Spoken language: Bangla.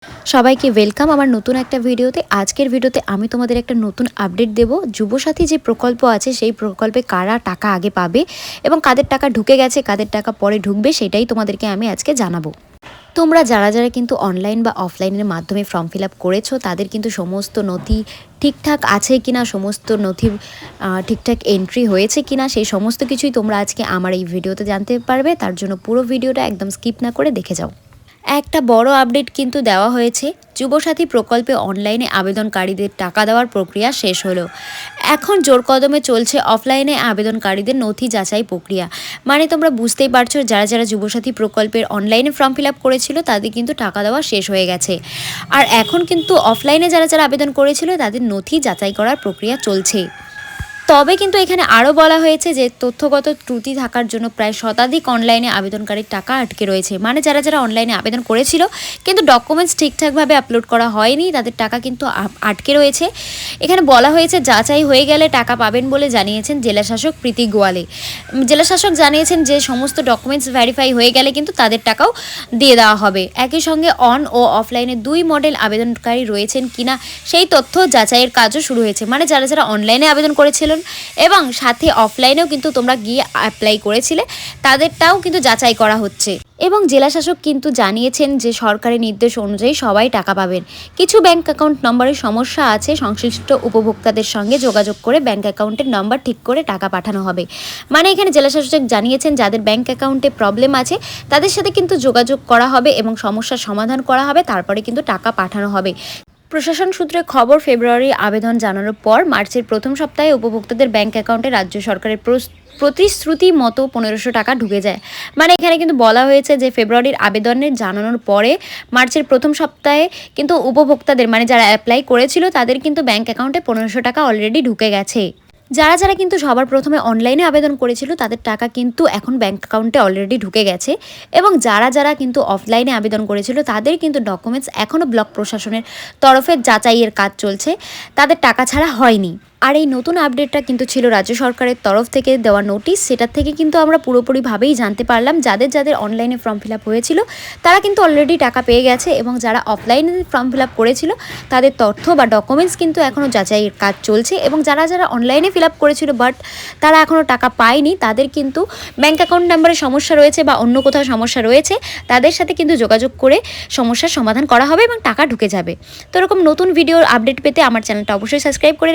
সবাইকে ওয়েলকাম আমার নতুন একটা ভিডিওতে। আজকের ভিডিওতে আমি তোমাদের একটা নতুন আপডেট দেব। যুবসাথী যে প্রকল্প আছে সেই প্রকল্পে কারা টাকা আগে পাবে এবং কাদের টাকা ঢুকে গেছে, কাদের টাকা পরে ঢুকবে সেটাই তোমাদেরকে আমি আজকে জানাবো। তোমরা যারা যারা কিন্তু অনলাইন বা অফলাইনের মাধ্যমে ফর্ম ফিল আপ করেছো তাদের কিন্তু সমস্ত নথি ঠিকঠাক আছে কিনা, সমস্ত নথি ঠিকঠাক এন্ট্রি হয়েছে কিনা, সেই সমস্ত কিছুই তোমরা আজকে আমার এই ভিডিওতে জানতে পারবে। তার জন্য পুরো ভিডিওটা একদম স্কিপ না করে দেখে যাও। একটা বড় আপডেট কিন্তু দেওয়া হয়েছে। যুবসাথী প্রকল্পে অনলাইনে আবেদনকারীদের টাকা দেওয়ার প্রক্রিয়া শেষ হলো। এখন জোর কদমে চলছে অফলাইনে আবেদনকারীদের নথি যাচাই প্রক্রিয়া। মানে তোমরা বুঝতেই পারছো, যারা যারা যুবসাথী প্রকল্পের অনলাইনে ফর্ম ফিল আপ করেছিল তাদের কিন্তু টাকা দেওয়া শেষ হয়ে গেছে। আর এখন কিন্তু অফলাইনে যারা যারা আবেদন করেছিল তাদের নথি যাচাই করার প্রক্রিয়া চলছে। তবে কিন্তু এখানে আরও বলা হয়েছে যে তথ্যগত ত্রুটি থাকার জন্য প্রায় শতাধিক অনলাইনে আবেদনকারীর টাকা আটকে রয়েছে। মানে যারা যারা অনলাইনে আবেদন করেছিল কিন্তু ডকুমেন্টস ঠিকঠাকভাবে আপলোড করা হয়নি, তাদের টাকা কিন্তু আটকে রয়েছে। এখানে বলা হয়েছে যাচাই হয়ে গেলে টাকা পাবেন বলে জানিয়েছেন জেলাশাসক প্রীতি গোয়ালে। জেলাশাসক জানিয়েছেন যে সমস্ত ডকুমেন্টস ভেরিফাই হয়ে গেলে কিন্তু তাদের টাকাও দিয়ে দেওয়া হবে। একই সঙ্গে অন ও অফলাইনে দুই মডেল আবেদনকারী রয়েছেন কিনা সেই তথ্য যাচাইয়ের কাজও শুরু হয়েছে। মানে যারা যারা অনলাইনে আবেদন করেছিলেন এবং সাথে অফলাইনেও কিন্তু তোমরা গিয়ে অ্যাপ্লাই করেছিলে তাদেরটাও কিন্তু যাচাই করা হচ্ছে। এবং জেলাশাসক কিন্তু জানিয়েছেন যে সরকারি নির্দেশ অনুযায়ী সবাই টাকা পাবেন। কিছু ব্যাংক অ্যাকাউন্ট নম্বরের সমস্যা আছে, সংশ্লিষ্ট উপভোক্তাদের সঙ্গে যোগাযোগ করে ব্যাংক অ্যাকাউন্টের নম্বর ঠিক করে টাকা পাঠানো হবে। মানে এখানে জেলাশাসক জানিয়েছেন যাদের ব্যাংক অ্যাকাউন্টে প্রবলেম আছে তাদের সাথে কিন্তু যোগাযোগ করা হবে এবং সমস্যার সমাধান করা হবে, তারপরে কিন্তু টাকা পাঠানো হবে। প্রশাসন সূত্রে খবর, ফেব্রুয়ারি আবেদন জানানোর পর মার্চের প্রথম সপ্তাহে উপভোক্তাদের ব্যাংক অ্যাকাউন্টে রাজ্য সরকারের প্রতিশ্রুতি মতো 1500 টাকা ঢুকে যায়। মানে এখানে কিন্তু বলা হয়েছে যে ফেব্রুয়ারির আবেদনের জানানোর পরে মার্চের প্রথম সপ্তাহে কিন্তু উপভোক্তাদের, মানে যারা অ্যাপ্লাই করেছিল তাদের কিন্তু ব্যাংক অ্যাকাউন্টে 1500 টাকা অলরেডি ঢুকে গেছে। যারা যারা কিন্তু সবার প্রথমে অনলাইনে আবেদন করেছিল তাদের টাকা কিন্তু এখন ব্যাংক অ্যাকাউন্টে অলরেডি ঢুকে গেছে। এবং যারা যারা কিন্তু অফলাইনে আবেদন করেছিল তাদের কিন্তু ডকুমেন্টস এখনও ব্লক প্রশাসনের তরফে যাচাইয়ের কাজ চলছে, তাদের টাকা ছাড়া হয়নি। আর এই নতুন আপডেটটা কিন্তু ছিল রাজ্য সরকারের তরফ থেকে দেওয়া নোটিশ। সেটার থেকে কিন্তু আমরা পুরোপুরিভাবেই জানতে পারলাম যাদের যাদের অনলাইনে ফর্ম ফিল আপ হয়েছিল তারা কিন্তু অলরেডি টাকা পেয়ে গেছে, এবং যারা অফলাইনে ফর্ম ফিল আপ করেছিল তাদের তথ্য বা ডকুমেন্টস কিন্তু এখনও যাচাইয়ের কাজ চলছে। এবং যারা যারা অনলাইনে ফিল আপ করেছিল বাট তারা এখনও টাকা পায়নি, তাদের কিন্তু ব্যাংক অ্যাকাউন্ট নাম্বারে সমস্যা রয়েছে বা অন্য কোথাও সমস্যা রয়েছে, তাদের সাথে কিন্তু যোগাযোগ করে সমস্যার সমাধান করা হবে এবং টাকা ঢুকে যাবে। তো এরকম নতুন ভিডিওর আপডেট পেতে আমার চ্যানেলটা অবশ্যই সাবস্ক্রাইব করে